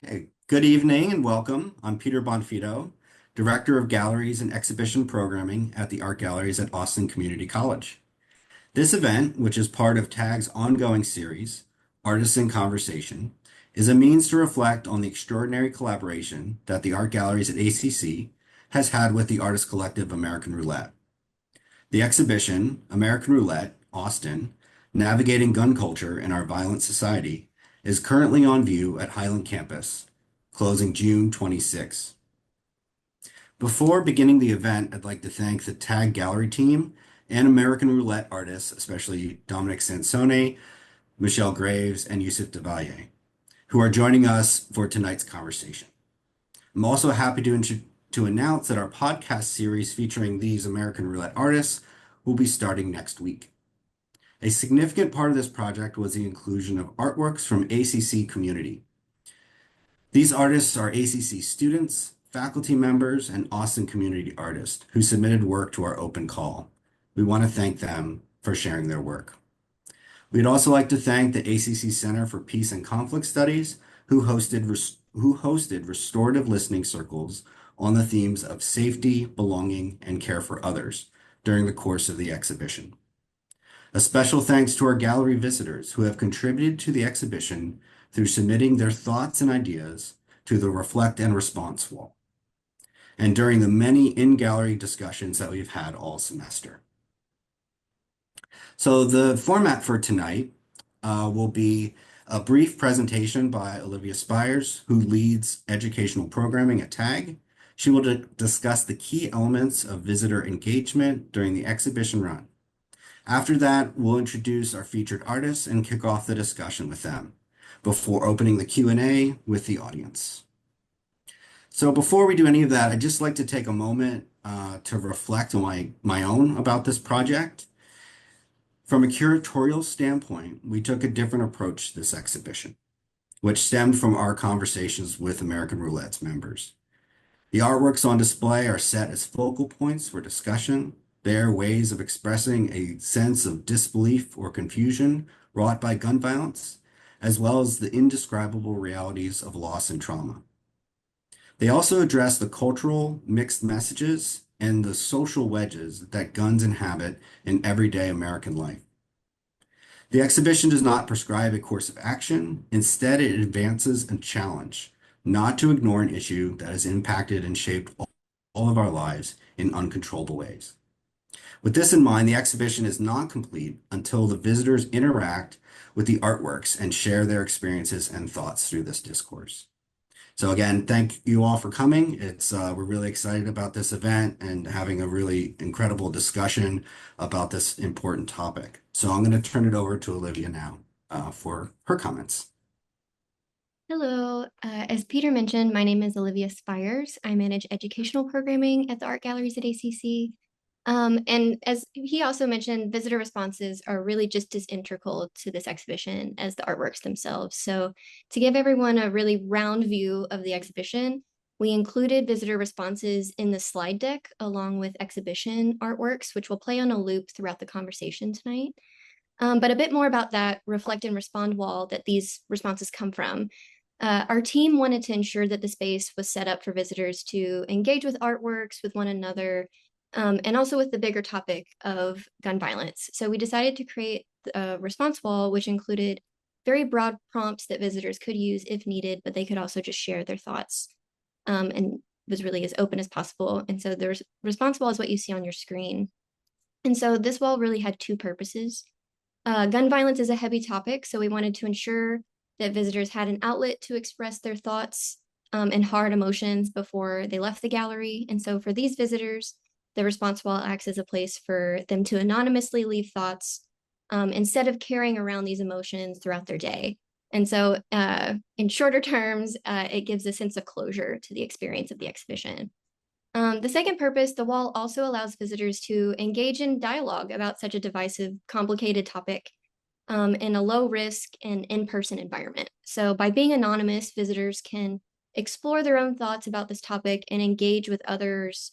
Hey, good evening and welcome. I'm Peter Bonfitto, Director of Galleries and Exhibition Programming at the Art Galleries at Austin Community College. This event, which is part of TAG's ongoing series, Artists in Conversation, is a means to reflect on the extraordinary collaboration that the Art Galleries at ACC has had with the artist collective American Roulette. The exhibition, American Roulette, Austin, Navigating Gun Culture in Our Violent Society, is currently on view at Highland Campus, closing June 26. Before beginning the event, I'd like to thank the TAG Gallery team and American Roulette artists, especially Dominic Sansone, Michelle Graves, and Yousif Del Valle, who are joining us for tonight's conversation. I'm also happy to announce that our podcast series featuring these American Roulette artists will be starting next week. A significant part of this project was the inclusion of artworks from ACC community. These artists are ACC students, faculty members, and Austin community artists who submitted work to our open call. We want to thank them for sharing their work. We'd also like to thank the ACC Center for Peace and Conflict Studies, who hosted restorative listening circles on the themes of safety, belonging, and care for others during the course of the exhibition. A special thanks to our gallery visitors who have contributed to the exhibition through submitting their thoughts and ideas to the Reflect and Response wall, and during the many in-gallery discussions that we've had all semester. So the format for tonight will be a brief presentation by Olivia Spiers, who leads educational programming at TAG. She will discuss the key elements of visitor engagement during the exhibition run. After that, we'll introduce our featured artists and kick off the discussion with them before opening the Q&A with the audience. So before we do any of that, I'd just like to take a moment to reflect on my own about this project. From a curatorial standpoint, we took a different approach to this exhibition, which stemmed from our conversations with American Roulette's members. The artworks on display are set as focal points for discussion. They are ways of expressing a sense of disbelief or confusion wrought by gun violence, as well as the indescribable realities of loss and trauma. They also address the cultural mixed messages and the social wedges that guns inhabit in everyday American life. The exhibition does not prescribe a course of action. Instead, it advances a challenge, not to ignore an issue that has impacted and shaped all of our lives in uncontrollable ways. With this in mind, the exhibition is not complete until the visitors interact with the artworks and share their experiences and thoughts through this discourse. So again, thank you all for coming. We're really excited about this event and having a really incredible discussion about this important topic. So I'm going to turn it over to Olivia now for her comments. Hello, as Peter mentioned, my name is Olivia Spiers. I manage educational programming at the art galleries at ACC. And as he also mentioned, visitor responses are really just as integral to this exhibition as the artworks themselves. So to give everyone a really round view of the exhibition, we included visitor responses in the slide deck along with exhibition artworks, which will play on a loop throughout the conversation tonight. But a bit more about that reflect and respond wall that these responses come from. Our team wanted to ensure that the space was set up for visitors to engage with artworks, with one another, and also with the bigger topic of gun violence. So we decided to create a response wall, which included very broad prompts that visitors could use if needed, but they could also just share their thoughts and was really as open as possible. And so the response wall is what you see on your screen. And so this wall really had two purposes. Gun violence is a heavy topic, so we wanted to ensure that visitors had an outlet to express their thoughts and hard emotions before they left the gallery. And so for these visitors, the response wall acts as a place for them to anonymously leave thoughts instead of carrying around these emotions throughout their day. And so in shorter terms, it gives a sense of closure to the experience of the exhibition. The second purpose, the wall also allows visitors to engage in dialogue about such a divisive, complicated topic in a low risk and in-person environment. So by being anonymous, visitors can explore their own thoughts about this topic and engage with others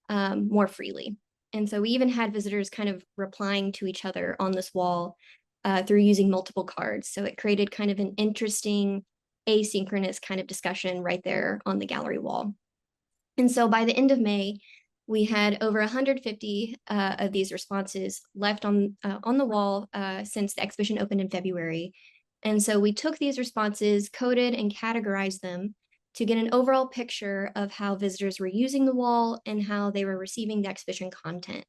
more freely. And so we even had visitors kind of replying to each other on this wall through using multiple cards. So it created kind of an interesting asynchronous kind of discussion right there on the gallery wall. And so by the end of May, we had over 150 of these responses left on the wall since the exhibition opened in February. And so we took these responses, coded and categorized them to get an overall picture of how visitors were using the wall and how they were receiving the exhibition content.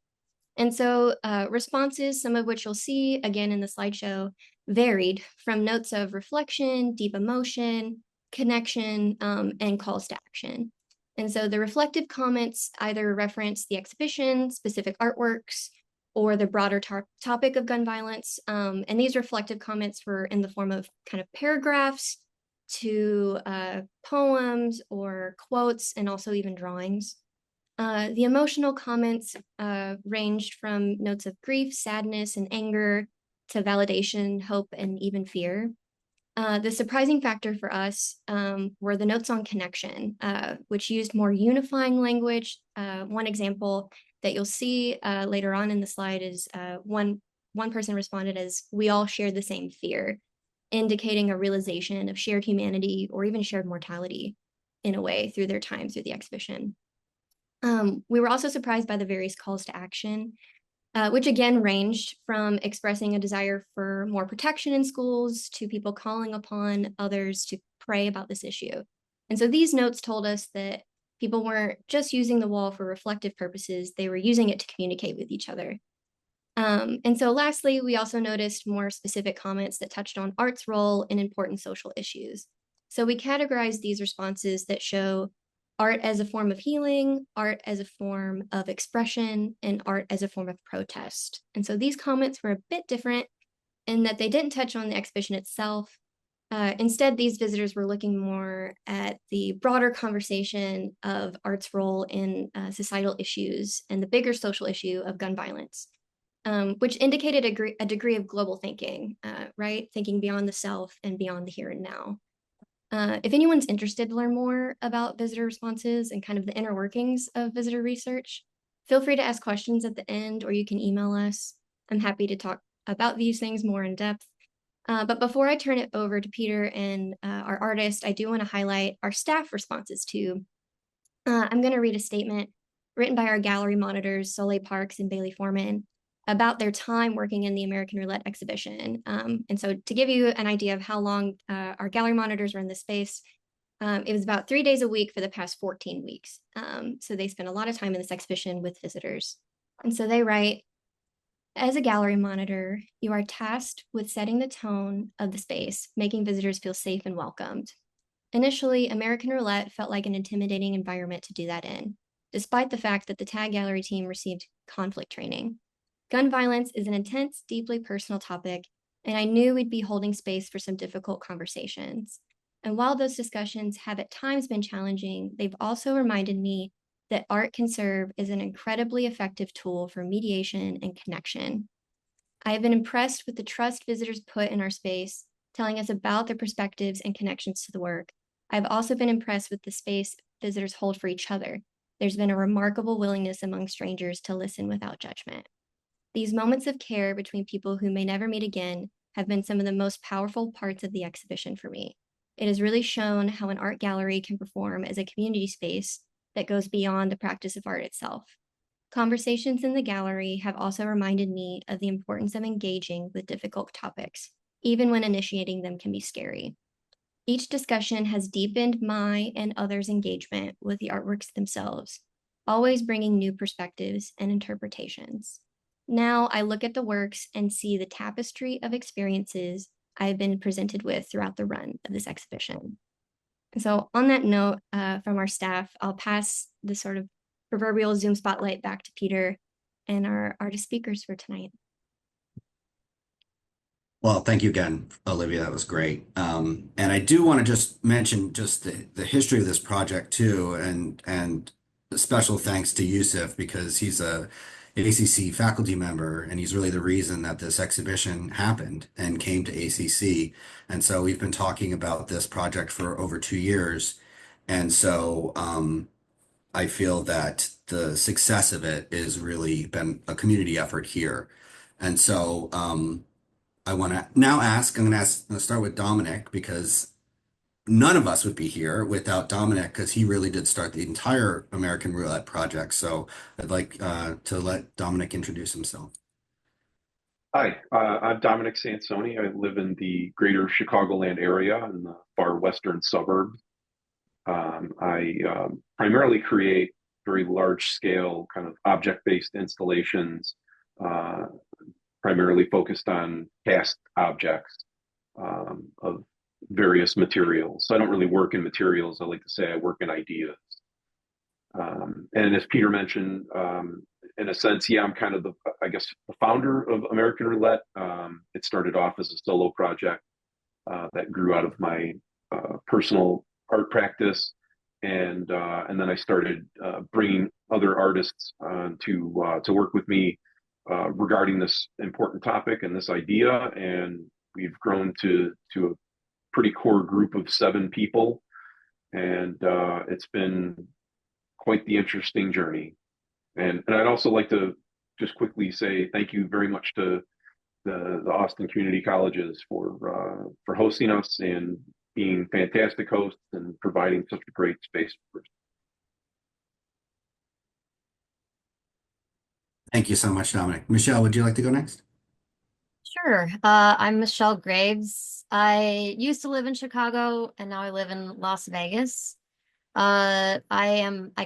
And so responses, some of which you'll see again in the slideshow, varied from notes of reflection, deep emotion, connection, and calls to action. And so the reflective comments either reference the exhibition, specific artworks, or the broader topic of gun violence. And these reflective comments were in the form of kind of paragraphs to poems or quotes, and also even drawings. The emotional comments ranged from notes of grief, sadness, and anger to validation, hope, and even fear. The surprising factor for us were the notes on connection, which used more unifying language. One example that you'll see later on in the slide is one person responded as, "We all share the same fear," indicating a realization of shared humanity or even shared mortality in a way through their time through the exhibition. We were also surprised by the various calls to action, which again ranged from expressing a desire for more protection in schools to people calling upon others to pray about this issue. And so these notes told us that people weren't just using the wall for reflective purposes, they were using it to communicate with each other. And so lastly, we also noticed more specific comments that touched on art's role in important social issues. So we categorized these responses that show art as a form of healing, art as a form of expression, and art as a form of protest. And so these comments were a bit different in that they didn't touch on the exhibition itself. Instead, these visitors were looking more at the broader conversation of art's role in societal issues and the bigger social issue of gun violence, which indicated a degree of global thinking, right? Thinking beyond the self and beyond the here and now. If anyone's interested to learn more about visitor responses and kind of the inner workings of visitor research, feel free to ask questions at the end, or you can email us. I'm happy to talk about these things more in depth. But before I turn it over to Peter and our artist, I do want to highlight our staff responses too. I'm going to read a statement written by our gallery monitors, Soleil Parks and Bailey Foreman, about their time working in the American Roulette exhibition. And so to give you an idea of how long our gallery monitors were in this space, it was about 3 days a week for the past 14 weeks. So they spent a lot of time in this exhibition with visitors. And so they write, "As a gallery monitor, you are tasked with setting the tone of the space, making visitors feel safe and welcomed. Initially, American Roulette felt like an intimidating environment to do that in, despite the fact that the tag gallery team received conflict training. Gun violence is an intense, deeply personal topic, and I knew we'd be holding space for some difficult conversations. And while those discussions have at times been challenging, they've also reminded me that art can serve as an incredibly effective tool for mediation and connection. I have been impressed with the trust visitors put in our space, telling us about their perspectives and connections to the work. I've also been impressed with the space visitors hold for each other. There's been a remarkable willingness among strangers to listen without judgment. These moments of care between people who may never meet again have been some of the most powerful parts of the exhibition for me. It has really shown how an art gallery can perform as a community space that goes beyond the practice of art itself. Conversations in the gallery have also reminded me of the importance of engaging with difficult topics, even when initiating them can be scary. Each discussion has deepened my and others' engagement with the artworks themselves, always bringing new perspectives and interpretations. Now I look at the works and see the tapestry of experiences I've been presented with throughout the run of this exhibition." And so on that note, from our staff, I'll pass the sort of proverbial Zoom spotlight back to Peter and our artist speakers for tonight. Well, thank you again, Olivia. That was great. And I do want to just mention just the history of this project too, and a special thanks to Yousif because he's a ACC faculty member, and he's really the reason that this exhibition happened and came to ACC. And so we've been talking about this project for over 2 years, and so I feel that the success of it is really been a community effort here. And so I want to now ask, I'm going to start with Dominic because none of us would be here without Dominic because he really did start the entire American Roulette project. So I'd like to let Dominic introduce himself. Hi, I'm Dominic Sansone. I live in the greater Chicagoland area in the far western suburbs. I primarily create very large scale kind of object-based installations, uh, primarily focused on cast objects of various materials. So I don't really work in materials. I like to say I work in ideas. And as Peter mentioned, in a sense, yeah, I'm kind of I guess, the founder of American Roulette. It started off as a solo project that grew out of my personal art practice, and then I started bringing other artists to work with me regarding this important topic and this idea, and we've grown to a pretty core group of 7 people, and it's been quite the interesting journey. And I'd also like to just quickly say thank you very much to the Austin Community Colleges for hosting us and being fantastic hosts and providing such a great space for us. Thank you so much, Dominic. Michelle, would you like to go next? Sure. I'm Michelle Graves. I used to live in Chicago and now I live in Las Vegas. I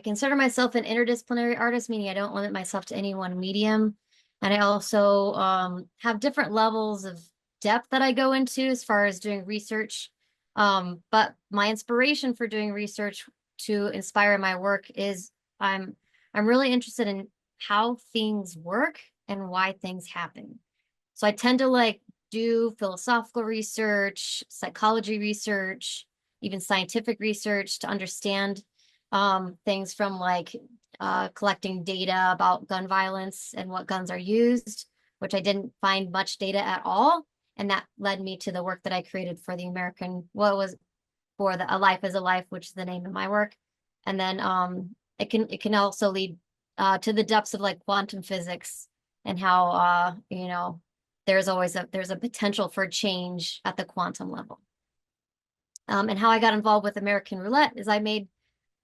consider myself an interdisciplinary artist, meaning I don't limit myself to any one medium. And I also have different levels of depth that I go into as far as doing research. But my inspiration for doing research to inspire my work is I'm really interested in how things work and why things happen. So I tend to like do philosophical research, psychology research, even scientific research to understand things from like collecting data about gun violence and what guns are used, which I didn't find much data at all. And that led me to the work that I created for the American, what was for the A Life is a Life, which is the name of my work. And then it can also lead to the depths of like quantum physics and how there's a potential for change at the quantum level. And how I got involved with American Roulette is I made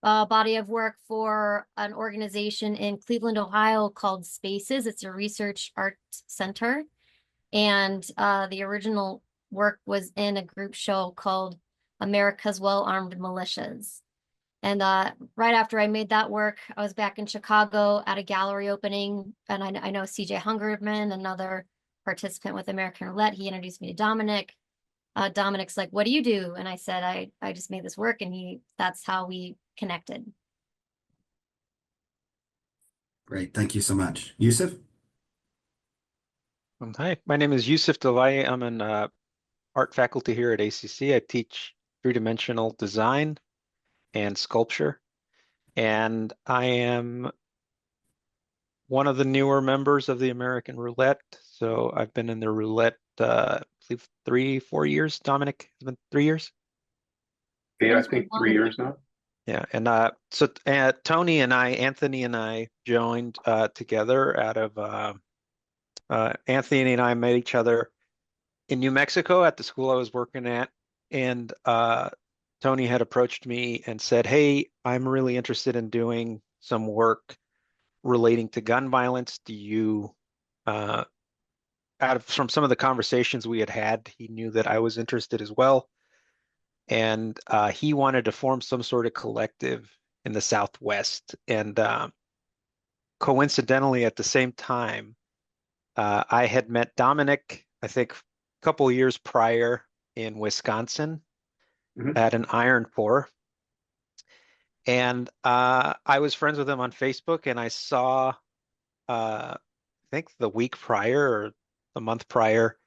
a body of work for an organization in Cleveland, Ohio called Spaces. It's a research art center. And the original work was in a group show called America's Well-Armed Militias. And right after I made that work, I was back in Chicago at a gallery opening. And I know CJ Hungerman, another participant with American Roulette. He introduced me to Dominic. Dominic's like, what do you do? And I said, I just made this work, and that's how we connected. Great. Thank you so much. Yousif? Hi, my name is Yousif Del Valle. I'm an art faculty here at ACC. I teach three-dimensional design and sculpture, and I am one of the newer members of the American Roulette. So I've been in the roulette, I believe 3-4 years. Dominic, has it been 3 years? Yeah, I think 3 years now. Yeah, and so Tony and Anthony and I joined together out of Anthony and I met each other in New Mexico at the school I was working at, and Tony had approached me and said, "Hey, I'm really interested in doing some work relating to gun violence. Do you?" From some of the conversations we had, he knew that I was interested as well, and he wanted to form some sort of collective in the Southwest. And coincidentally, at the same time, I had met Dominic, I think, a couple of years prior in Wisconsin at an iron pour. And I was friends with him on Facebook, and I saw, I think the week prior or the month prior,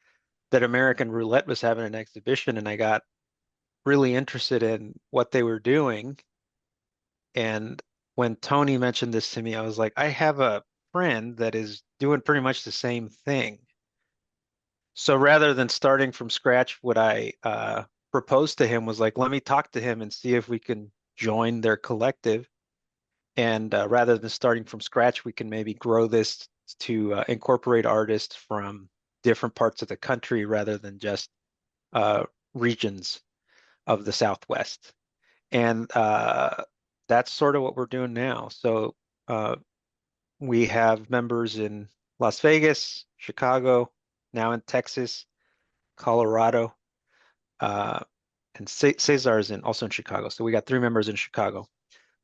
that American Roulette was having an exhibition, and I got really interested in what they were doing. And when Tony mentioned this to me, I was like, I have a friend that is doing pretty much the same thing. So rather than starting from scratch, what I proposed to him was like, let me talk to him and see if we can join their collective. And rather than starting from scratch, we can maybe grow this to incorporate artists from different parts of the country rather than just regions. of the Southwest. And that's sort of what we're doing now. So we have members in Las Vegas, Chicago, now in Texas, Colorado, and Cesar is also in Chicago. So we got 3 members in Chicago.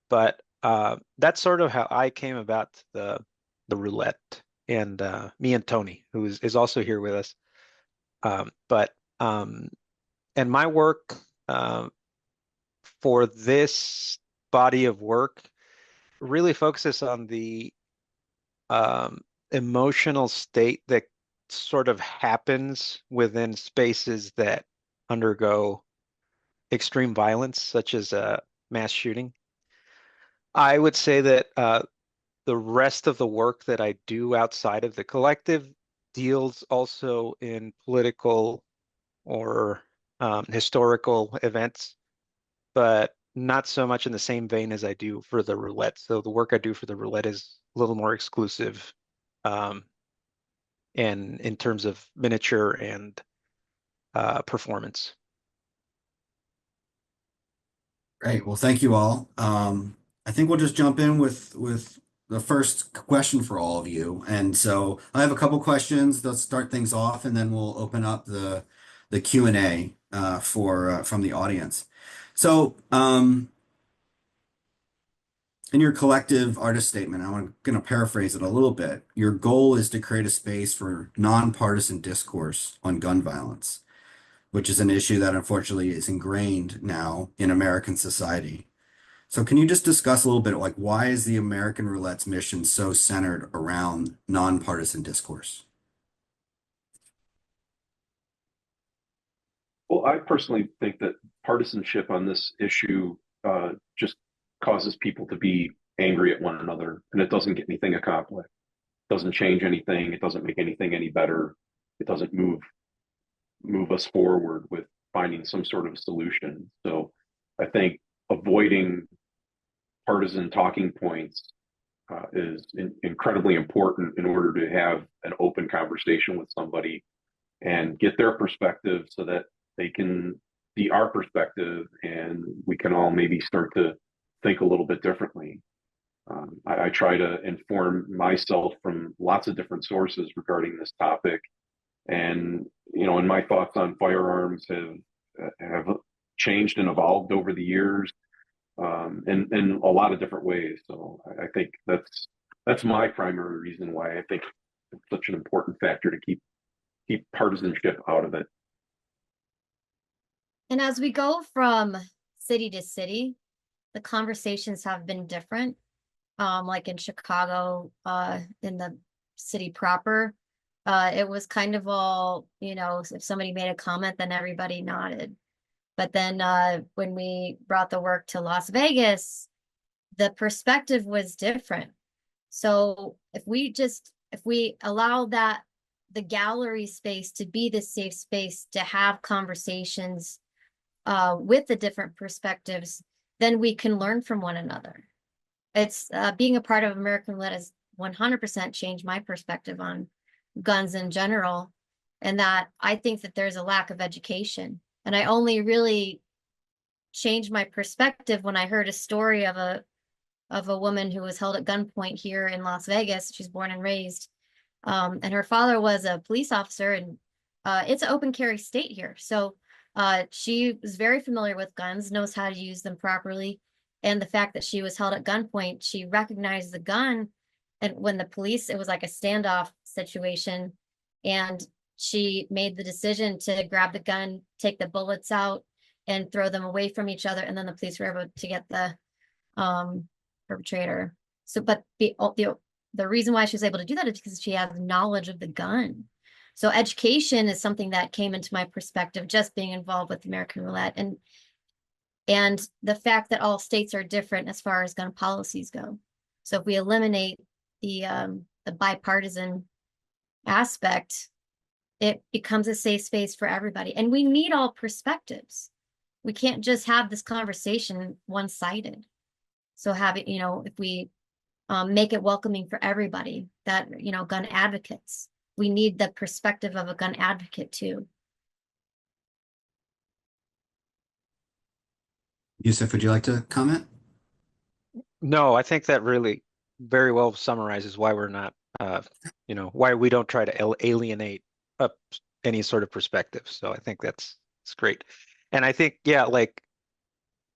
But that's sort of how I came about the roulette, and me and Tony, who is also here with us. And my work for this body of work really focuses on the emotional state that sort of happens within spaces that undergo extreme violence, such as a mass shooting. I would say that the rest of the work that I do outside of the collective deals also in political or historical events, but not so much in the same vein as I do for the roulette. So the work I do for the roulette is a little more exclusive, and in terms of miniature and performance. Great. Well, thank you all. I think we'll just jump in with the first question for all of you. And so I have a couple questions. Let's start things off, and then we'll open up the Q&A from the audience. So in your collective artist statement, I'm going to paraphrase it a little bit. Your goal is to create a space for nonpartisan discourse on gun violence, which is an issue that unfortunately is ingrained now in American society. So can you just discuss a little bit, like, why is the American Roulette's mission so centered around nonpartisan discourse? Well, I personally think that partisanship on this issue just causes people to be angry at one another, and it doesn't get anything accomplished. It doesn't change anything. It doesn't make anything any better. It doesn't move us forward with finding some sort of solution. So I think avoiding partisan talking points is incredibly important in order to have an open conversation with somebody and get their perspective so that they can see our perspective and we can all maybe start to think a little bit differently. I try to inform myself from lots of different sources regarding this topic. And, and my thoughts on firearms have changed and evolved over the years, in a lot of different ways. So I think that's my primary reason why I think it's such an important factor to keep partisanship out of it. And as we go from city to city, the conversations have been different. Like in Chicago, in the city proper, it was kind of all, if somebody made a comment, then everybody nodded. But then when we brought the work to Las Vegas, the perspective was different. So if we allow the gallery space to be the safe space to have conversations with the different perspectives, then we can learn from one another. It's being a part of American Roulette has 100% changed my perspective on guns in general, and that I think that there's a lack of education. And I only really changed my perspective when I heard a story of a woman who was held at gunpoint here in Las Vegas. She's born and raised, and her father was a police officer, and it's an open carry state here. So she was very familiar with guns, knows how to use them properly. And the fact that she was held at gunpoint, she recognized the gun. And when the police, it was like a standoff situation. And she made the decision to grab the gun, take the bullets out, and throw them away from each other. And then the police were able to get the perpetrator. So, but the reason why she was able to do that is because she has knowledge of the gun. So education is something that came into my perspective, just being involved with American Roulette. And the fact that all states are different as far as gun policies go. So if we eliminate the bipartisan aspect, it becomes a safe space for everybody. And we need all perspectives. We can't just have this conversation one-sided. So have it, if we make it welcoming for everybody, that, gun advocates, we need the perspective of a gun advocate too. Yousif, would you like to comment? No, I think that really very well summarizes why we're not, why we don't try to alienate up any sort of perspective. So I think it's great. And I think, yeah, like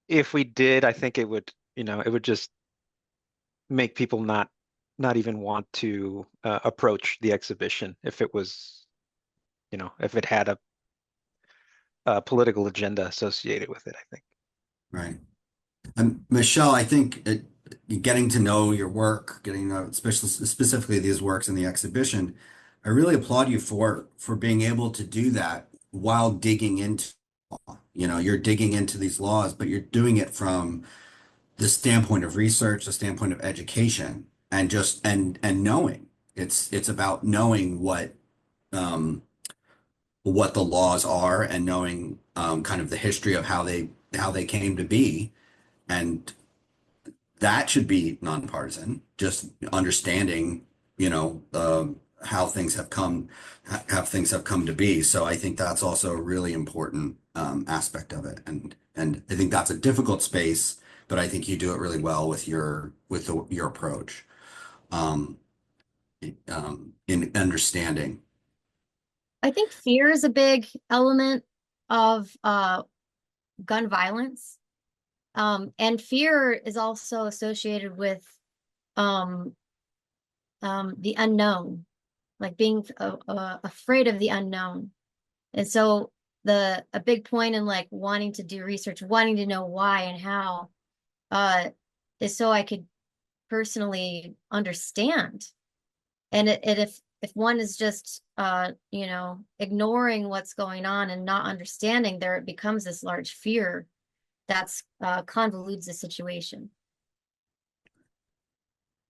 if we did, I think it would just make people not even want to approach the exhibition if it was, if it had a political agenda associated with it, I think. Right. Michelle, I think getting to know your work, getting to know especially specifically these works in the exhibition, I really applaud you for being able to do that while digging into law. You're digging into these laws, but you're doing it from the standpoint of research, the standpoint of education, and just and knowing. It's about knowing what the laws are and knowing kind of the history of how they came to be. And that should be nonpartisan, just understanding, how things have come to be. So I think that's also a really important aspect of it. And I think that's a difficult space, but I think you do it really well with your approach um, in understanding. I think fear is a big element of gun violence. And fear is also associated with um, the unknown, like being afraid of the unknown. And so a big point in like wanting to do research, wanting to know why and how, is so I could personally understand. And if one is just ignoring what's going on and not understanding, there it becomes this large fear that's convolutes the situation.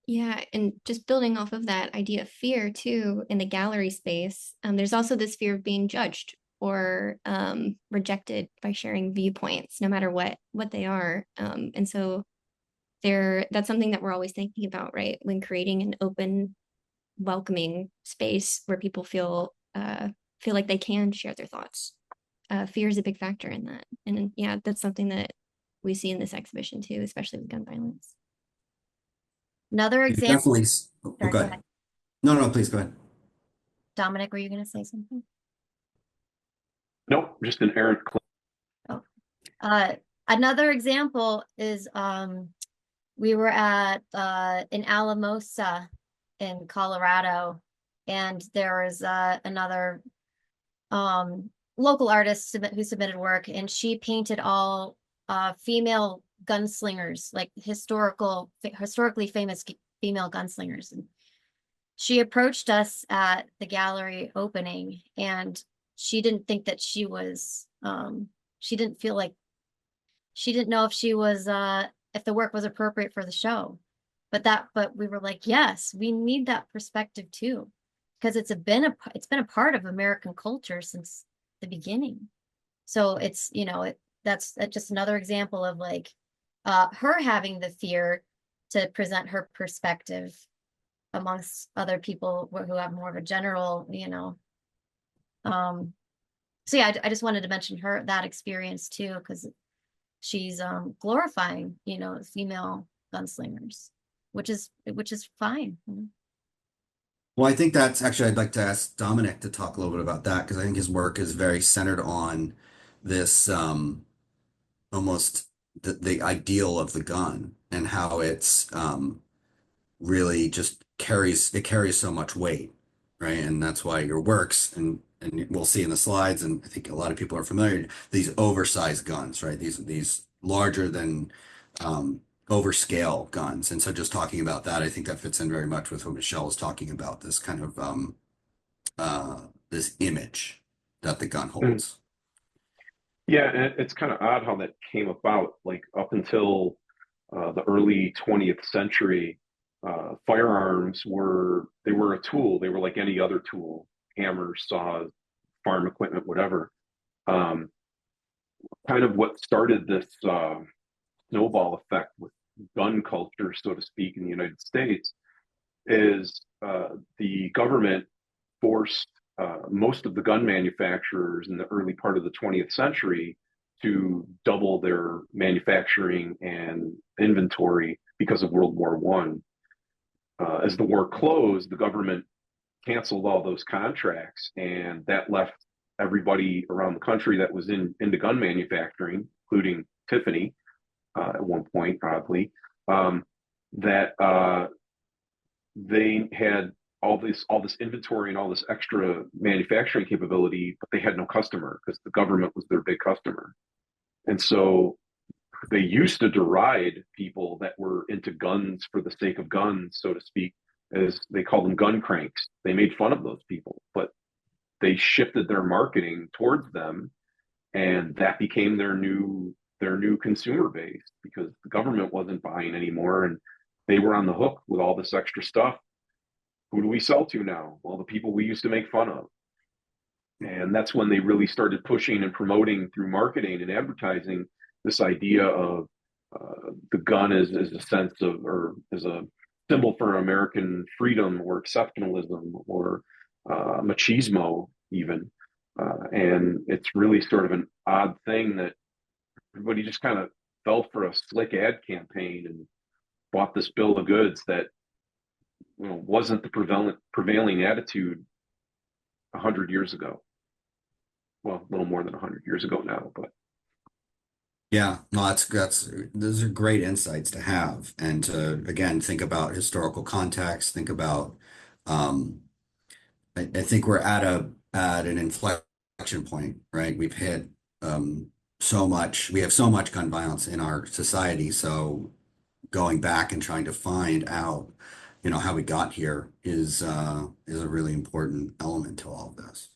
Yeah, and just building off of that idea of fear too in the gallery space, there's also this fear of being judged or rejected by sharing viewpoints, no matter what they are. And so that's something that we're always thinking about, right? When creating an open, welcoming space where people feel like they can share their thoughts. Fear is a big factor in that. And yeah, that's something that we see in this exhibition too, especially with gun violence. Another You example. definitely, oh, Sorry, go go ahead. ahead. No, no, please go ahead. Dominic, were you going to say something? Nope, just an errant. Oh, another example is we were at in Alamosa in Colorado, and there was another local artist who submitted work, and she painted all female gunslingers, like historically famous female gunslingers. And she approached us at the gallery opening, and she didn't think that she didn't feel like she didn't know if the work was appropriate for the show. But we were like, yes, we need that perspective too, because it's been a part of American culture since the beginning. So that's just another example of like her having the fear to present her perspective amongst other people who have more of a general, so yeah, I just wanted to mention that experience too, because she's glorifying, female gunslingers, which is fine. Well, I think that's actually, I'd like to ask Dominic to talk a little bit about that because I think his work is very centered on this almost the ideal of the gun and how it's really just carries so much weight, right? And that's why your works and we'll see in the slides, and I think a lot of people are familiar, these oversized guns, right? These larger than overscale guns. And so just talking about that, I think that fits in very much with what Michelle was talking about, this kind of this image that the gun holds. Yeah, and it's kind of odd how that came about. Like up until the early 20th century, firearms were a tool. They were like any other tool: hammers, saws, farm equipment, whatever. Um, Kind of what started this snowball effect with gun culture, so to speak, in the United States is the government forced most of the gun manufacturers in the early part of the 20th century to double their manufacturing and inventory because of World War One. As the war closed, the government canceled all those contracts, and that left everybody around the country that was into gun manufacturing, including Tiffany, at one point, oddly, that they had all this inventory and all this extra manufacturing capability, but they had no customer because the government was their big customer. And so they used to deride people that were into guns for the sake of guns, so to speak, as they called them gun cranks. They made fun of those people, but they shifted their marketing towards them, and that became their new consumer base because the government wasn't buying anymore, and they were on the hook with all this extra stuff. Who do we sell to now? Well, the people we used to make fun of. And that's when they really started pushing and promoting through marketing and advertising this idea of the gun as a sense of, or as a symbol for American freedom or exceptionalism or machismo even. And it's really sort of an odd thing that everybody just kind of fell for a slick ad campaign and bought this bill of goods that wasn't the prevailing attitude 100 years ago. Well, a little more than 100 years ago now, but Yeah, no, those are great insights to have, and to again think about historical context. Think about, um, I think we're at an inflection point, right? We've hit so much. We have so much gun violence in our society. So going back and trying to find out, how we got here is a really important element to all of this.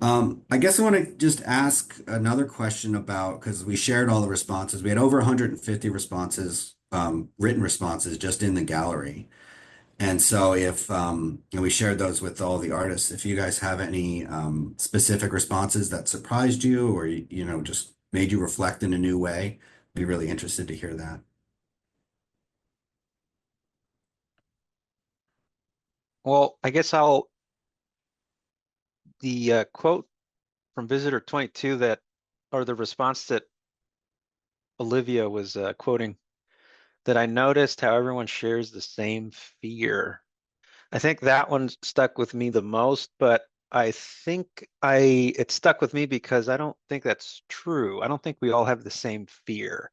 I guess I want to just ask another question about, because we shared all the responses. We had over 150 responses, written responses just in the gallery. And so if and we shared those with all the artists, if you guys have any specific responses that surprised you or just made you reflect in a new way, I'd be really interested to hear that. Well, I guess the quote from Visitor 22 or the response that Olivia was quoting, that I noticed how everyone shares the same fear. I think that one stuck with me the most, but I think it stuck with me because I don't think that's true. I don't think we all have the same fear.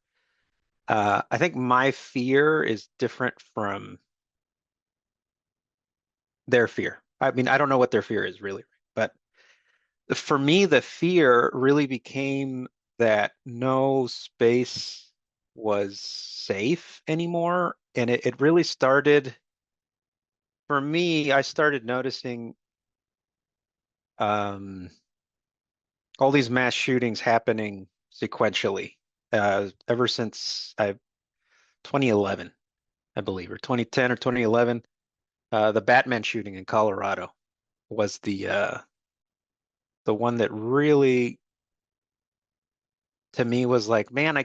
I think my fear is different from their fear. I mean, I don't know what their fear is really, but for me, the fear really became that no space was safe anymore. And it really started, for me, I started noticing all these mass shootings happening sequentially ever since 2011, I believe, or 2010 or 2011. The Batman shooting in Colorado was the one that really, to me, was like, man,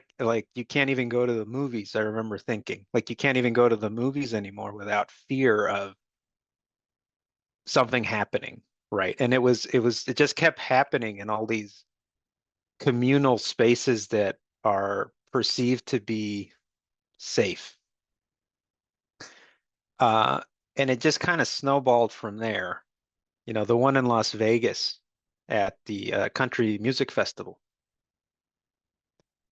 you can't even go to the movies. I remember thinking, like, you can't even go to the movies anymore without fear of something happening, right? And it just kept happening in all these communal spaces that are perceived to be safe. And it just kind of snowballed from there. The one in Las Vegas at the Country Music Festival.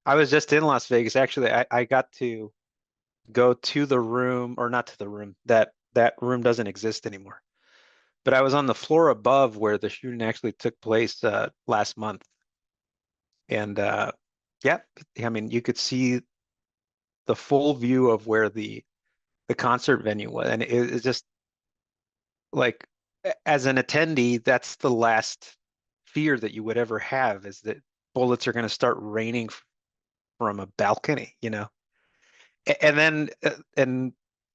I was just in Las Vegas. Actually, I got to go to the room, or not to the room. That room doesn't exist anymore. But I was on the floor above where the shooting actually took place last month. And yeah, I mean, you could see the full view of where the concert venue was. And it's just like, as an attendee, that's the last fear that you would ever have, is that bullets are going to start raining from a balcony, And then and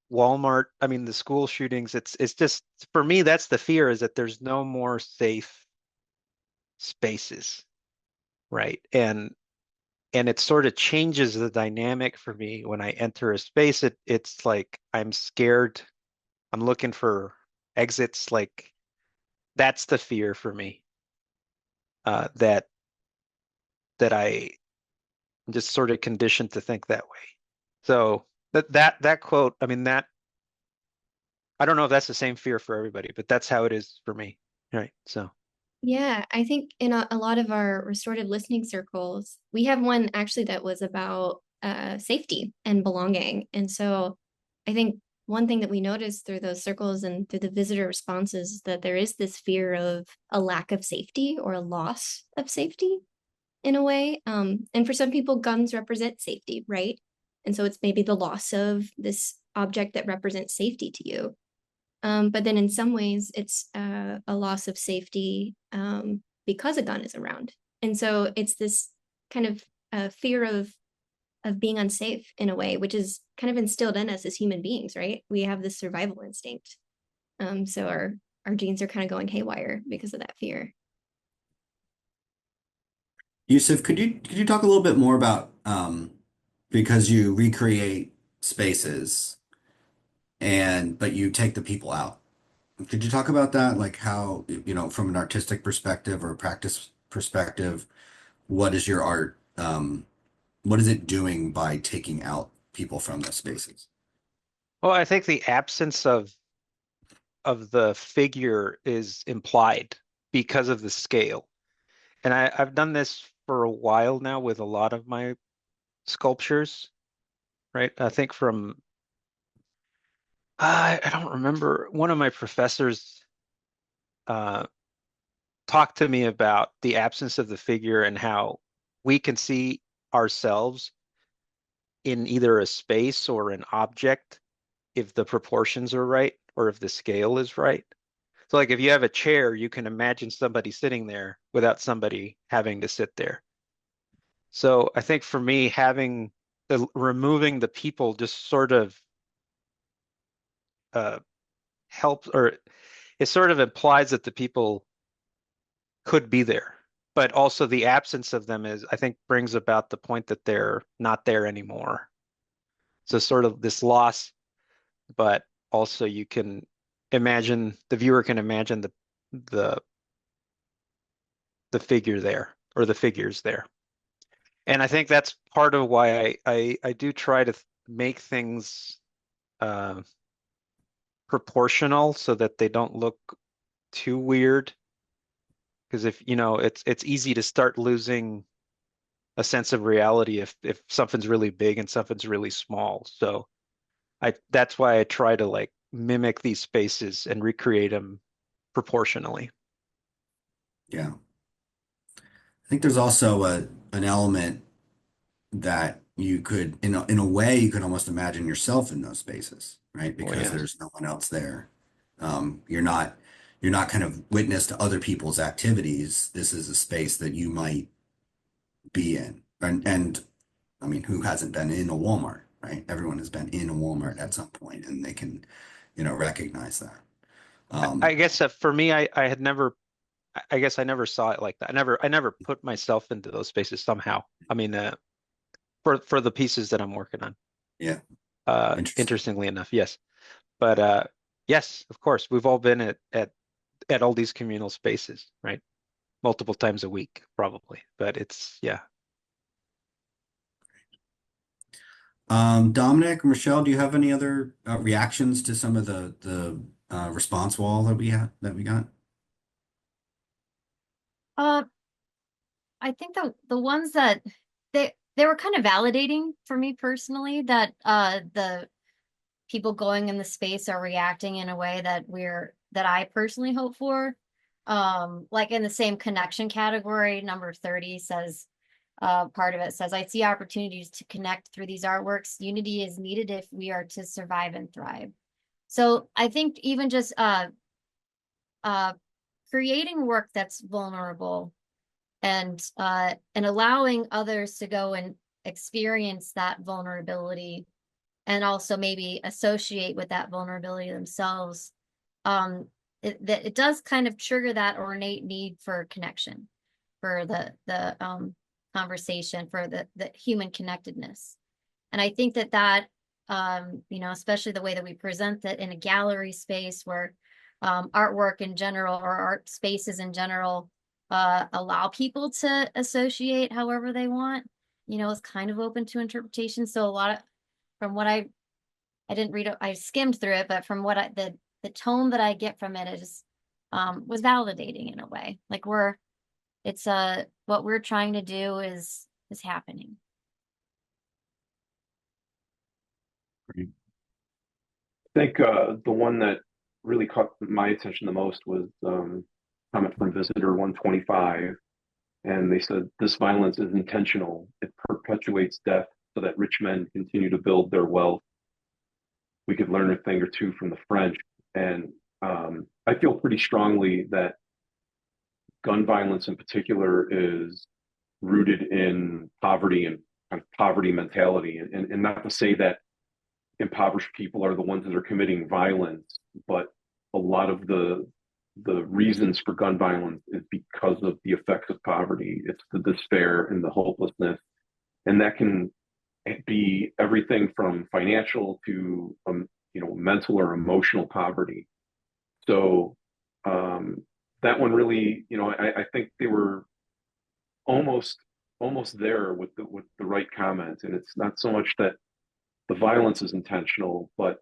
Walmart, I mean, the school shootings, it's just, for me, that's the fear, is that there's no more safe spaces, right? And it sort of changes the dynamic for me when I enter a space. It's like I'm scared. I'm looking for exits. Like, that's the fear for me. That that I'm just sort of conditioned to think that way. So that quote, I mean, that I don't know if that's the same fear for everybody, but that's how it is for me. Right. So Yeah, I think in a lot of our restorative listening circles, we have one actually that was about safety and belonging. And so I think one thing that we noticed through those circles and through the visitor responses is that there is this fear of a lack of safety or a loss of safety in a way. And for some people, guns represent safety, right? And so it's maybe the loss of this object that represents safety to you. But then in some ways, it's a loss of safety because a gun is around. And so it's this kind of fear of being unsafe in a way, which is kind of instilled in us as human beings, right? We have this survival instinct. So our genes are kind of going haywire because of that fear. Yousif, could you talk a little bit more about because you recreate spaces but you take the people out. Could you talk about that? Like how, from an artistic perspective or a practice perspective, what is your art? What is it doing by taking out people from those spaces? well, I think the absence of the figure is implied because of the scale. And I've done this for a while now with a lot of my sculptures, right? I think from I don't remember, one of my professors uh, talked to me about the absence of the figure and how we can see ourselves in either a space or an object if the proportions are right or if the scale is right. So like if you have a chair, you can imagine somebody sitting there without somebody having to sit there. So I think for me, removing the people just sort of uh, helps, or it sort of implies that the people could be there, but also the absence of them I think, brings about the point that they're not there anymore. So sort of this loss, but also the viewer can imagine the the figure there or the figures there. And I think that's part of why I do try to make things uh, proportional so that they don't look too weird. Because if it's easy to start losing a sense of reality if something's really big and something's really small. So that's why I try to like mimic these spaces and recreate them proportionally. Yeah. I think there's also an element that you could, in a way, you could almost imagine yourself in those spaces, right? Oh Because yeah. there's no one else there. You're not kind of witness to other people's activities. This is a space that you might be in. And I mean, who hasn't been in a Walmart, right? Everyone has been in a Walmart at some point and they can, recognize that. I guess for me, I guess I never saw it like that. I never put myself into those spaces somehow. I mean, for the pieces that I'm working on. Yeah, interesting. Interestingly enough, yes. But yes, of course, we've all been at all these communal spaces, right? Multiple times a week, probably. But it's yeah. Dominic, Michelle, do you have any other reactions to some of the response wall that we got? Uh, I think the ones that they were kind of validating for me personally, that the people going in the space are reacting in a way that I personally hope for. Like in the same connection category, number 30 says, part of it says, I see opportunities to connect through these artworks. Unity is needed if we are to survive and thrive. So I think even just creating work that's vulnerable and allowing others to go and experience that vulnerability and also maybe associate with that vulnerability themselves, it does kind of trigger that ornate need for connection, for the conversation, for the human connectedness. And I think that especially the way that we present that in a gallery space where artwork in general or art spaces in general allow people to associate however they want. You know, it's kind of open to interpretation. So a lot of, from what I didn't read it, I skimmed through it, but from what the tone that I get from it is was validating in a way. Like it's what we're trying to do is happening. I think the one that really caught my attention the most was comment from visitor 125, and they said this violence is intentional. It perpetuates death so that rich men continue to build their wealth. We could learn a thing or two from the French, and I feel pretty strongly that gun violence in particular is rooted in poverty and kind of poverty mentality, and not to say that impoverished people are the ones that are committing violence, but a lot of the reasons for gun violence is because of the effects of poverty. It's the despair and the hopelessness, and that can be everything from financial to mental or emotional poverty. So that one really, I think they were almost there with the right comment, and it's not so much that the violence is intentional, but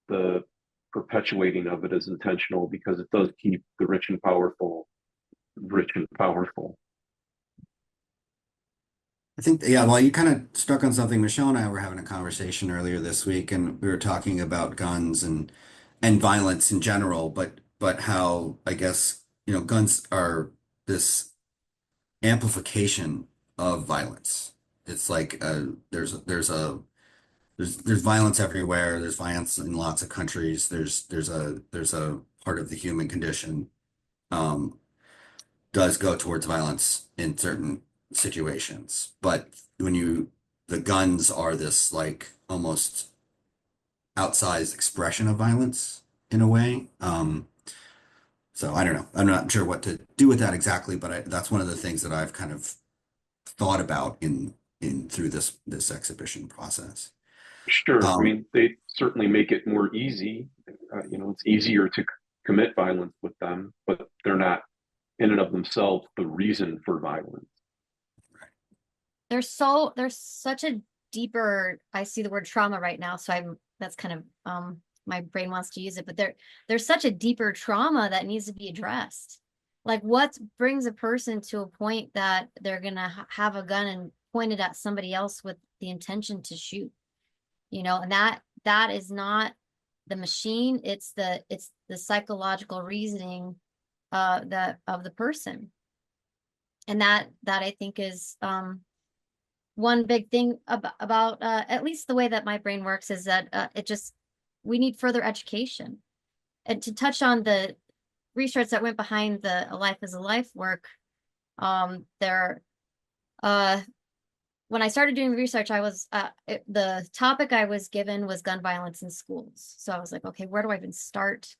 the perpetuating of it is intentional because it does keep the rich and powerful rich and powerful. I think, yeah, well, you kind of struck on something. Michelle and I were having a conversation earlier this week, and we were talking about guns and violence in general, but how I guess, guns are this amplification of violence. It's like there's violence everywhere. There's violence in lots of countries. There's a part of the human condition um, does go towards violence in certain situations. But the guns are this like almost outsized expression of violence in a way. So I don't know. I'm not sure what to do with that exactly, but that's one of the things that I've kind of thought about in through this exhibition process. Sure. I Um, mean, they certainly make it more easy. It's easier to commit violence with them, but they're not in and of themselves the reason for violence. There's such a deeper, I see the word trauma right now, so that's kind of my brain wants to use it, but there's such a deeper trauma that needs to be addressed. Like what brings a person to a point that they're gonna have a gun and point it at somebody else with the intention to shoot, and that is not the machine, it's the psychological reasoning that of the person. And that I think is one big thing about at least the way that my brain works is that we need further education. And to touch on the research that went behind the A Life is a Life work, there when I started doing research, I was the topic I was given was gun violence in schools. So I was like, okay, where do I even start?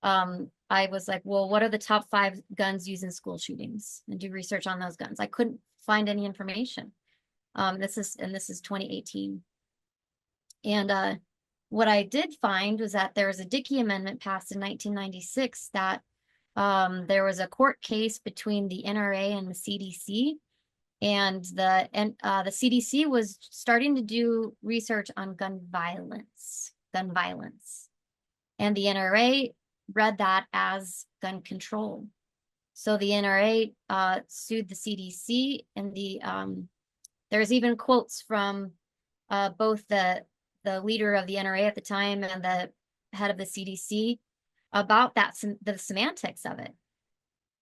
I was like, well, what are the top 5 guns used in school shootings, and do research on those guns. I couldn't find any information. This is 2018. And what I did find was that there was a Dickey Amendment passed in 1996 that there was a court case between the NRA and the CDC, and the CDC was starting to do research on gun violence, and the NRA read that as gun control. So the NRA sued the CDC, and there's even quotes from both the leader of the NRA at the time and the head of the CDC about the semantics of it.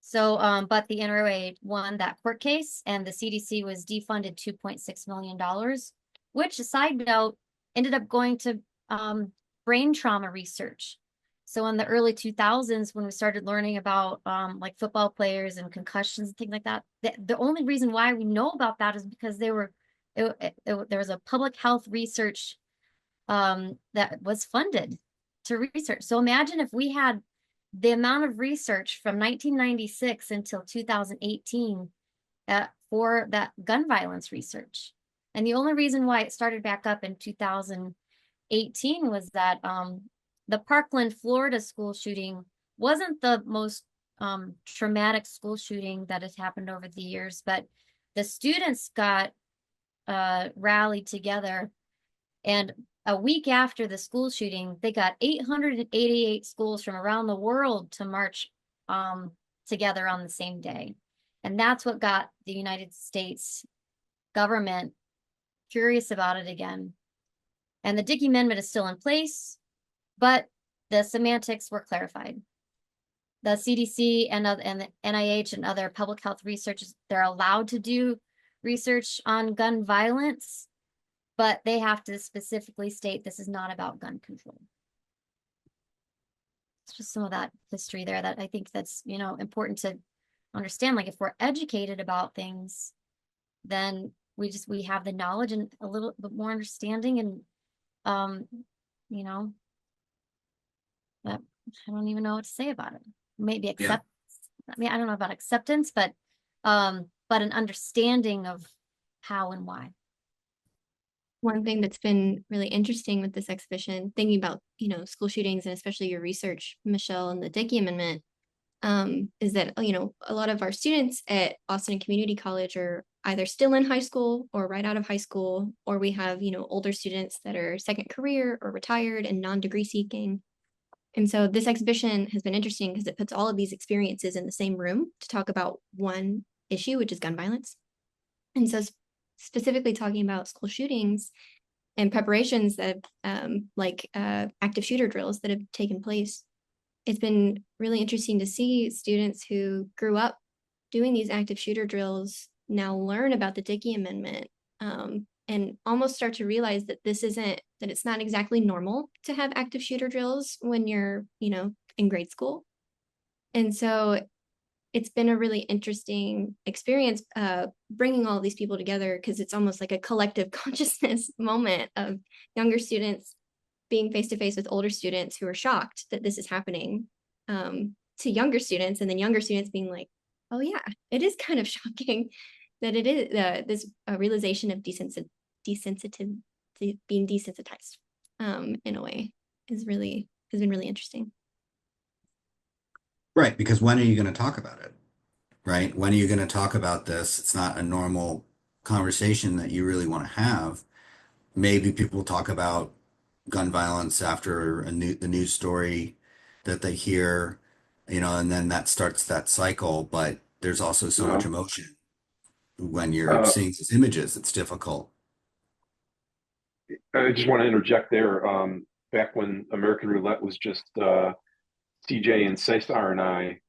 So, but the NRA won that court case, and the CDC was defunded $2.6 million, which, a side note, ended up going to brain trauma research. So in the early 2000s, when we started learning about like football players and concussions and things like that, the only reason why we know about that is because there was a public health research that was funded to research. So imagine if we had the amount of research from 1996 until 2018 for that gun violence research. And the only reason why it started back up in 2018 was that the Parkland, Florida school shooting wasn't the most traumatic school shooting that has happened over the years, but the students got rallied together, and a week after the school shooting, they got 888 schools from around the world to march together on the same day. And that's what got the United States government curious about it again. And the Dickey Amendment is still in place, but the semantics were clarified. The CDC and the NIH and other public health researchers, they're allowed to do research on gun violence, but they have to specifically state this is not about gun control. It's just some of that history there that I think that's, you know, important to understand. Like, if we're educated about things, then we have the knowledge and a little bit more understanding, and you know, that I don't even know what to say about it. Maybe accept. I mean, I don't know about acceptance, but an understanding of how and why. One thing that's been really interesting with this exhibition, thinking about, you know, school shootings and especially your research, Michelle, and the Dickey Amendment, is that, you know, a lot of our students at Austin Community College are either still in high school or right out of high school, or we have, you know, older students that are second career or retired and non-degree seeking. And so this exhibition has been interesting because it puts all of these experiences in the same room to talk about one issue, which is gun violence. And so specifically talking about school shootings and preparations that like active shooter drills that have taken place. It's been really interesting to see students who grew up doing these active shooter drills now learn about the Dickey Amendment, and almost start to realize that it's not exactly normal to have active shooter drills when you're, you know, in grade school. And so it's been a really interesting experience bringing all of these people together, because it's almost like a collective consciousness moment of younger students being face to face with older students who are shocked that this is happening, to younger students, and then younger students being like, oh yeah, it is kind of shocking that it is this realization of being desensitized in a way has been really interesting. Right, because when are you going to talk about it? Right? When are you going to talk about this? It's not a normal conversation that you really want to have. Maybe people talk about gun violence after the news story that they hear, you know, and then that starts that cycle. But there's also so much emotion when you're seeing these images. It's difficult. I just want to interject there. Back when American Roulette was just CJ and Cesar and I,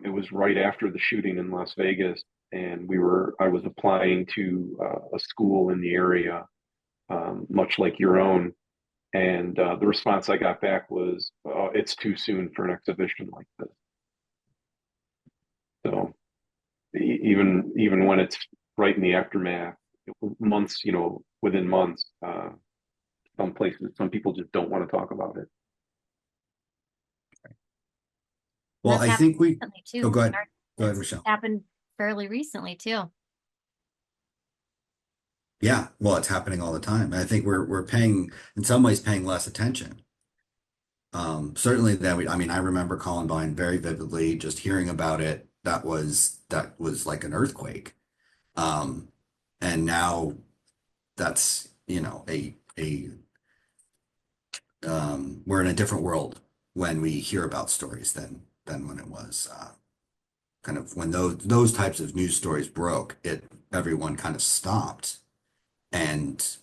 it was right after the shooting in Las Vegas, and I was applying to a school in the area, much like your own. And the response I got back was, oh, it's too soon for an exhibition like this. So even when it's right in the aftermath, months, you know, within months, some people just don't want to talk about it. Well, I think we, too. oh, go ahead. Go ahead, Michelle. Happened fairly recently too. Yeah, well, it's happening all the time. I think we're paying, in some ways, paying less attention. Certainly I mean, I remember Columbine very vividly, just hearing about it. That was like an earthquake. And now that's, you know, we're in a different world when we hear about stories than when it was kind of when those types of news stories broke. Everyone kind of stopped and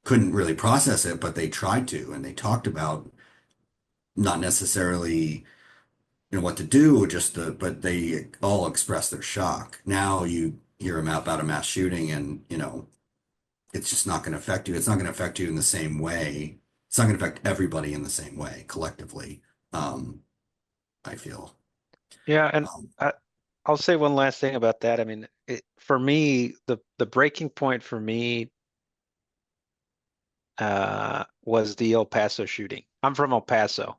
couldn't really process it, but they tried to, and they talked about not necessarily, you know, what to do, but they all expressed their shock. Now you hear about a mass shooting, and you know, it's just not going to affect you. It's not going to affect you in the same way. It's not going to affect everybody in the same way collectively. I feel. Yeah, and I'll say one last thing about that. I mean, for me, the breaking point for me was the El Paso shooting. I'm from El Paso,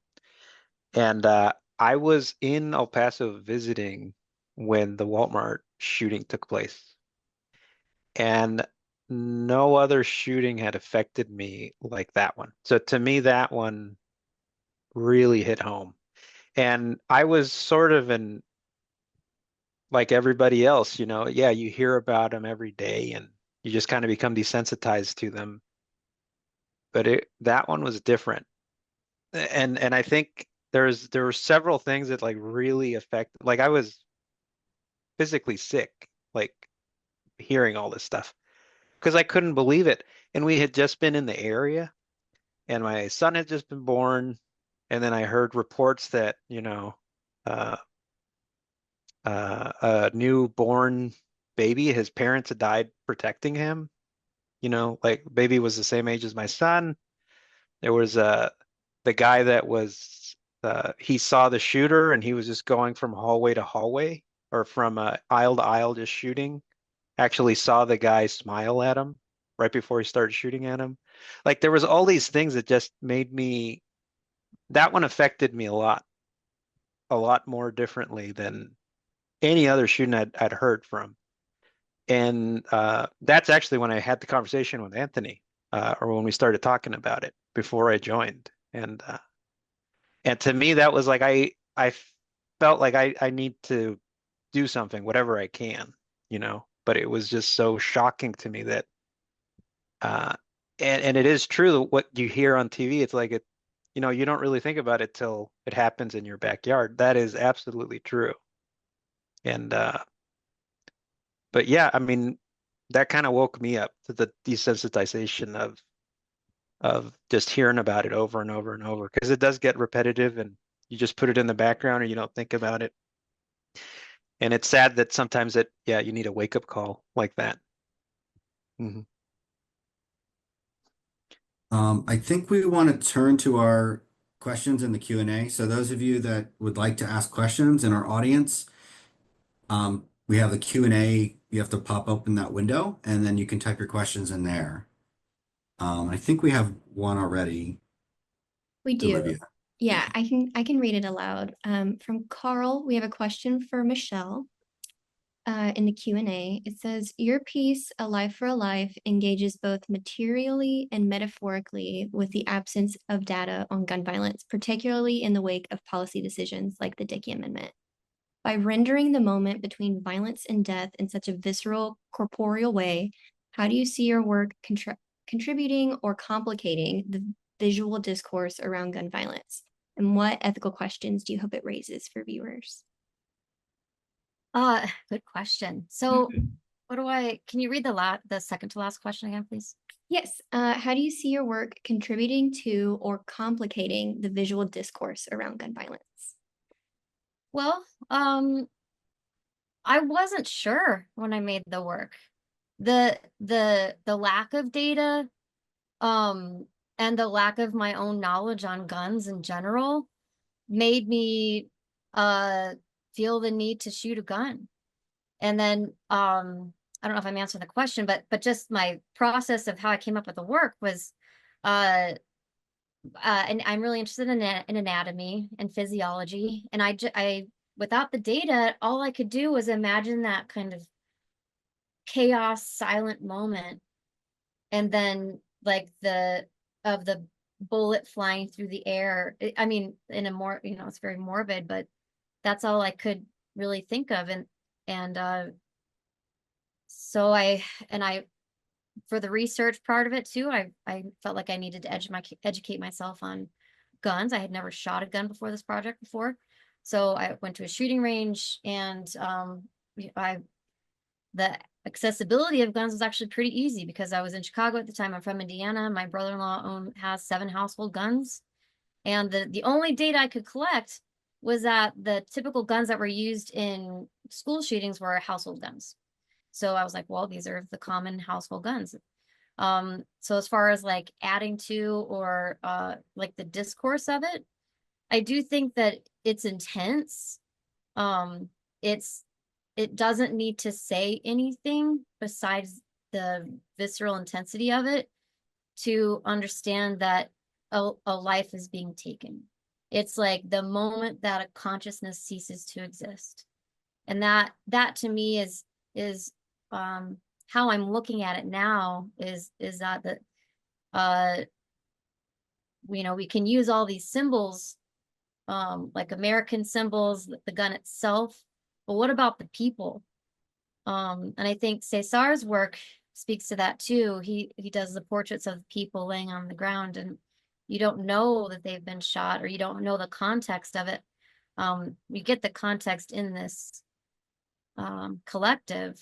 and I was in El Paso visiting when the Walmart shooting took place, and no other shooting had affected me like that one. So to me, that one really hit home. And I was sort of in like everybody else, yeah, you hear about them every day and you just kind of become desensitized to them. But that one was different. And I think there were several things that like really affected, like I was physically sick, like hearing all this stuff because I couldn't believe it. And we had just been in the area and my son had just been born. And then I heard reports that, uh, a newborn baby, his parents had died protecting him. Like baby was the same age as my son. There was the guy that was he saw the shooter and he was just going from hallway to hallway or from aisle to aisle just shooting. Actually saw the guy smile at him right before he started shooting at him. Like there was all these things that just made me that one affected me a lot more differently than any other shooting I'd heard from. And that's actually when I had the conversation with Anthony, or when we started talking about it before I joined. And to me, that was like I felt like I need to do something, whatever I can, But it was just so shocking to me that, uh, and it is true that what you hear on TV. It's like you don't really think about it till it happens in your backyard. That is absolutely true. And but yeah, I mean, that kind of woke me up to the desensitization of just hearing about it over and over and over because it does get repetitive and you just put it in the background and you don't think about it. And it's sad that sometimes you need a wake-up call like that. Mm-hmm. I think we want to turn to our questions in the Q&A. So those of you that would like to ask questions in our audience, we have the Q&A. You have to pop open that window and then you can type your questions in there. I think we have one already. We do. Olivia. Yeah, I can read it aloud. From Carl, we have a question for Michelle. In the Q&A, it says, your piece, A Life for a Life, engages both materially and metaphorically with the absence of data on gun violence, particularly in the wake of policy decisions like the Dickey Amendment. By rendering the moment between violence and death in such a visceral, corporeal way, how do you see your work contributing or complicating the visual discourse around gun violence? And what ethical questions do you hope it raises for viewers? Good question. So can you read the second to last question again, please? Yes. How do you see your work contributing to or complicating the visual discourse around gun violence? Well, I wasn't sure when I made the work. The lack of data, and the lack of my own knowledge on guns in general made me feel the need to shoot a gun. And then I don't know if I'm answering the question, but just my process of how I came up with the work was and I'm really interested in anatomy and physiology, and I without the data, all I could do was imagine that kind of chaos silent moment, and then like the bullet flying through the air. I mean, in a more, it's very morbid, but that's all I could really think of. And so I for the research part of it too, I felt like I needed to educate myself on guns. I had never shot a gun before this project before. So I went to a shooting range, and the accessibility of guns was actually pretty easy because I was in Chicago at the time. I'm from Indiana. My brother-in-law has 7 household guns. And the only data I could collect was that the typical guns that were used in school shootings were household guns. So I was like, well, these are the common household guns. So as far as like adding to or like the discourse of it, I do think that it's intense. It doesn't need to say anything besides the visceral intensity of it to understand that a life is being taken. It's like the moment that a consciousness ceases to exist. And that to me is how I'm looking at it now is that we can use all these symbols like American symbols, the gun itself, but what about the people? And I think Cesar's work speaks to that too. He does the portraits of people laying on the ground, and you don't know that they've been shot, or you don't know the context of it. You get the context in this collective,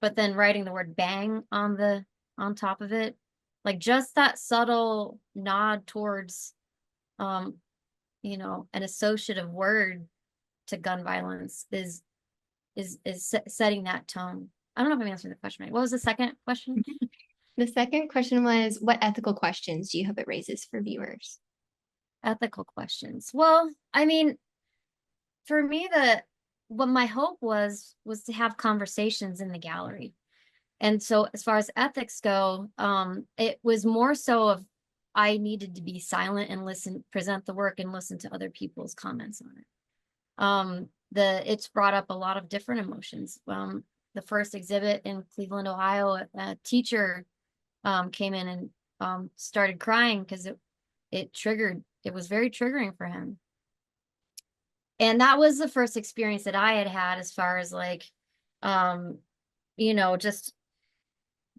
but then writing the word bang on top of it, like just that subtle nod towards you know, an associative word to gun violence is setting that tone. I don't know if I'm answering the question right. What was the second question? The second question was, what ethical questions do you hope it raises for viewers? Ethical questions. Well, I mean, for me, what my hope was to have conversations in the gallery. And so as far as ethics go, it was more so of I needed to be silent and listen, present the work and listen to other people's comments on it. It's brought up a lot of different emotions. The first exhibit in Cleveland, Ohio, a teacher came in and started crying because it was very triggering for him. And that was the first experience that I had as far as like, you know, just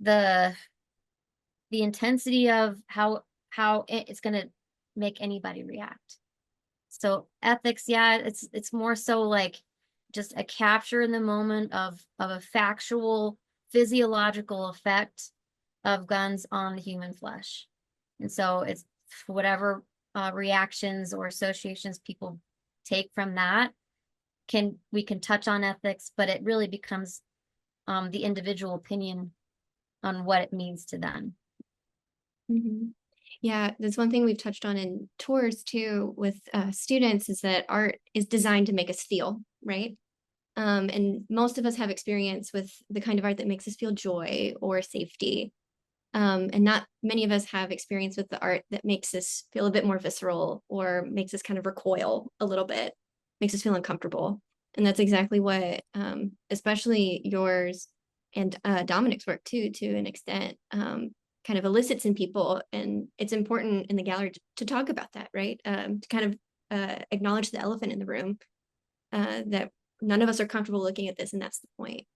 the intensity of how it's going to make anybody react. So ethics, yeah, it's more so like just a capture in the moment of a factual physiological effect of guns on the human flesh. And so it's whatever reactions or associations people take from that, we can touch on ethics, but it really becomes the individual opinion on what it means to them. Mm-hmm. Yeah, that's one thing we've touched on in tours too with students, is that art is designed to make us feel, right? And most of us have experience with the kind of art that makes us feel joy or safety. And not many of us have experience with the art that makes us feel a bit more visceral or makes us kind of recoil a little bit, makes us feel uncomfortable. And that's exactly what, especially yours and Dominic's work too, to an extent, kind of elicits in people. And it's important in the gallery to talk about that, right? To kind of acknowledge the elephant in the room, that none of us are comfortable looking at this, and that's the point.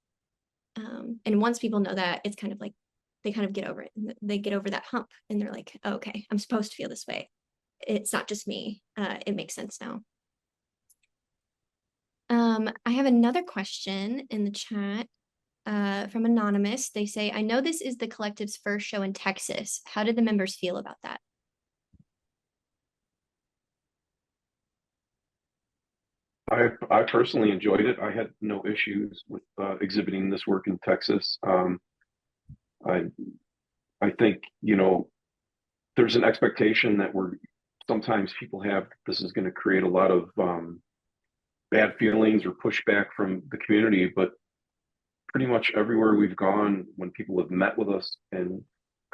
And once people know that, it's kind of like they kind of get over it. They get over that hump and they're like, oh, okay, I'm supposed to feel this way. It's not just me. It makes sense now. I have another question in the chat from Anonymous. They say, I know this is the collective's first show in Texas. How did the members feel about that? I personally enjoyed it. I had no issues with exhibiting this work in Texas. I think, you know, there's an expectation that sometimes people have, this is going to create a lot of bad feelings or pushback from the community, but pretty much everywhere we've gone, when people have met with us and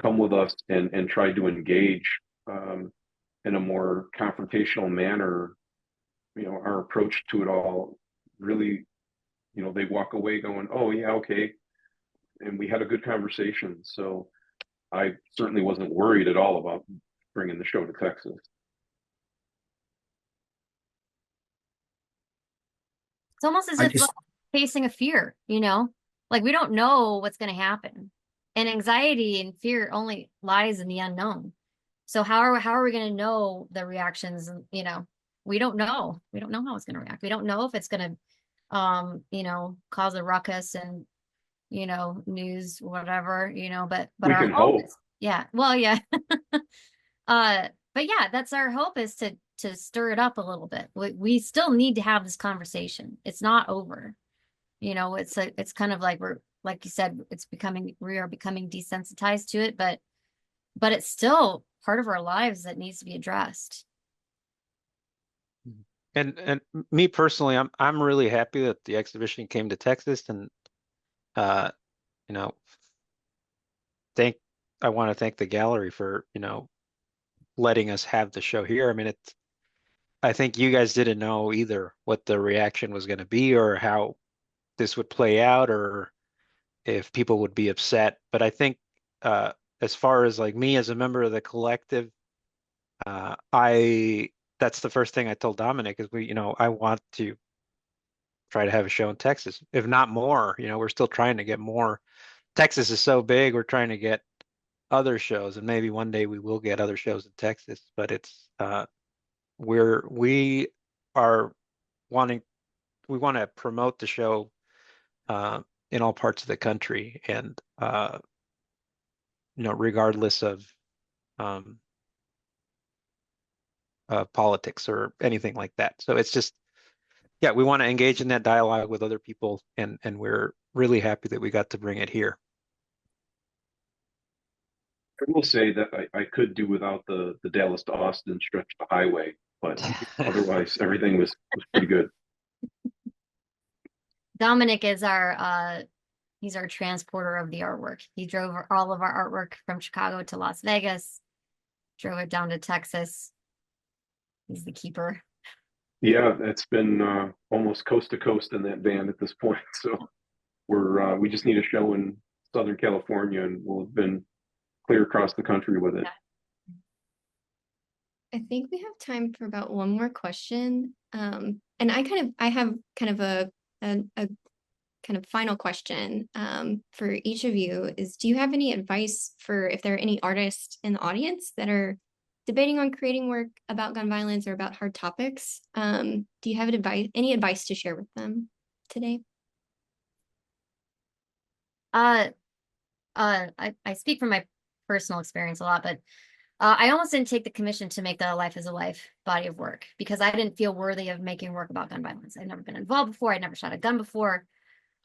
come with us and tried to engage in a more confrontational manner, you know, our approach to it all really, you know, they walk away going, oh yeah, okay. And we had a good conversation. So I certainly wasn't worried at all about bringing the show to Texas. It's almost as if facing a fear, you know, like we don't know what's going to happen, and anxiety and fear only lies in the unknown. So how are we going to know the reactions? You know, we don't know how it's going to react. We don't know if it's going to, you know, cause a ruckus and, you know, news, whatever, you know, but our hope is, yeah, well, yeah. But yeah, that's our hope, is to stir it up a little bit. We still need to have this conversation. It's not over. You know, it's kind of like like you said, we are becoming desensitized to it, but it's still part of our lives that needs to be addressed. And me personally, I'm really happy that the exhibition came to Texas, and you know, I want to thank the gallery for, you know, letting us have the show here. I mean, I think you guys didn't know either what the reaction was going to be or how this would play out or if people would be upset. But I think as far as like me as a member of the collective, I that's the first thing I told Dominic is I want to try to have a show in Texas, if not more. We're still trying to get more. Texas is so big, we're trying to get other shows, and maybe one day we will get other shows in Texas, but it's we are wanting we want to promote the show in all parts of the country, and regardless of politics or anything like that. So it's just, yeah, we want to engage in that dialogue with other people, and we're really happy that we got to bring it here. I will say that I could do without the Dallas to Austin stretch of highway, but otherwise everything was pretty good. Dominic is he's our transporter of the artwork. He drove all of our artwork from Chicago to Las Vegas, drove it down to Texas. He's the keeper. Yeah, it's been almost coast to coast in that van at this point. So we just need a show in Southern California, and we'll have been clear across the country with it. I think we have time for about one more question. And I have kind of a kind of final question for each of you is, do you have any advice for if there are any artists in the audience that are debating on creating work about gun violence or about hard topics? Do you have any advice to share with them today? I speak from my personal experience a lot, but I almost didn't take the commission to make the Life is a Life body of work because I didn't feel worthy of making work about gun violence. I'd never been involved before. I'd never shot a gun before.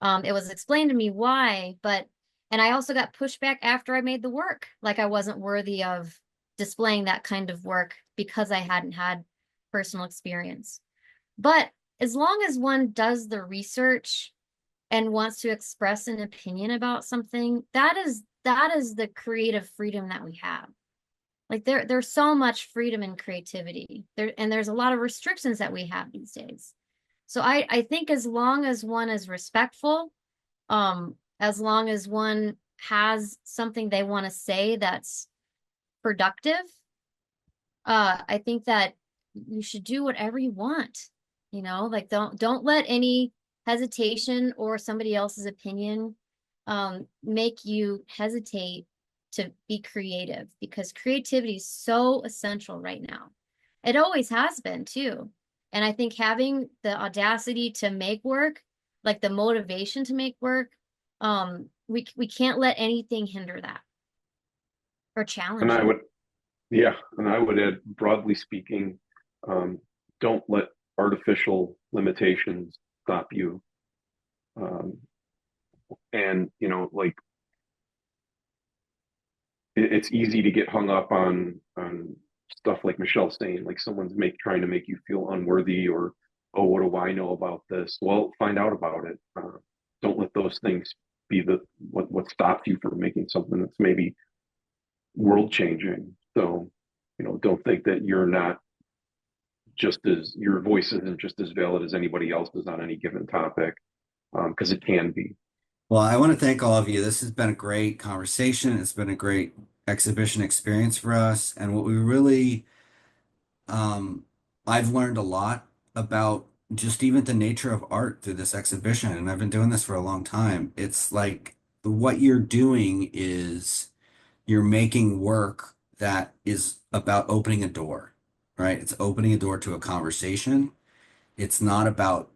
It was explained to me why, and I also got pushback after I made the work. Like I wasn't worthy of displaying that kind of work because I hadn't had personal experience. But as long as one does the research and wants to express an opinion about something, that is the creative freedom that we have. Like there's so much freedom and creativity there, and there's a lot of restrictions that we have these days. So I think as long as one is respectful, as long as one has something they want to say that's productive, I think that you should do whatever you want. Like don't let any hesitation or somebody else's opinion make you hesitate to be creative, because creativity is so essential right now. It always has been too. And I think having the audacity to make work, like the motivation to make work, we can't let anything hinder that or challenge And it. I would add, broadly speaking, don't let artificial limitations stop you. And like it's easy to get hung up on stuff like Michelle's saying, like someone's trying to make you feel unworthy, or, oh, what do I know about this? Well, find out about it. Don't let those things be what stops you from making something that's maybe world changing. So, don't think that your voice isn't just as valid as anybody else's on any given topic, because it can be. Well, I want to thank all of you. This has been a great conversation. It's been a great exhibition experience for us. And what we really, I've learned a lot about just even the nature of art through this exhibition. And I've been doing this for a long time. It's like what you're doing is you're making work that is about opening a door, right? It's opening a door to a conversation. It's not about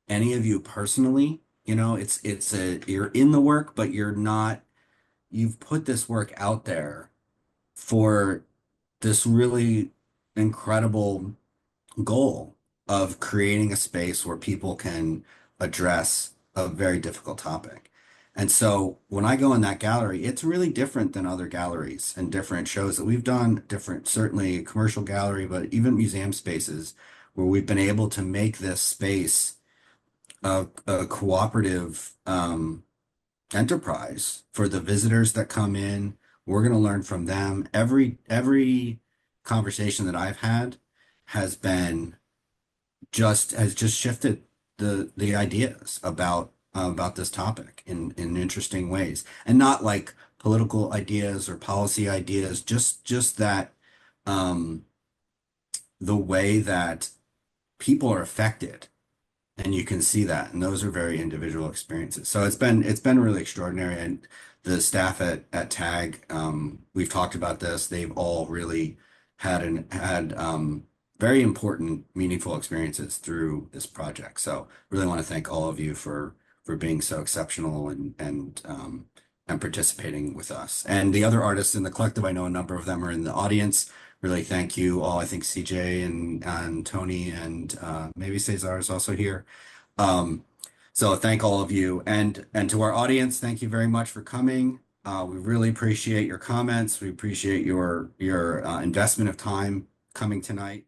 any of you personally. You're in the work, but you've put this work out there for this really incredible goal of creating a space where people can address a very difficult topic. And so when I go in that gallery, it's really different than other galleries and different shows that we've done, different, certainly commercial gallery, but even museum spaces where we've been able to make this space a cooperative enterprise for the visitors that come in. We're going to learn from them. Every conversation that I've had has just shifted the ideas about this topic in interesting ways, and not like political ideas or policy ideas, just that the way that people are affected. And you can see that, and those are very individual experiences. So it's been really extraordinary. And the staff at TAG, we've talked about this. They've all really had very important, meaningful experiences through this project. So really want to thank all of you for being so exceptional and participating with us. And the other artists in the collective, I know a number of them are in the audience. Really thank you all. I think CJ and Tony and maybe Cesar is also here. So thank all of you, and to our audience, thank you very much for coming. We really appreciate your comments. We appreciate your investment of time coming tonight.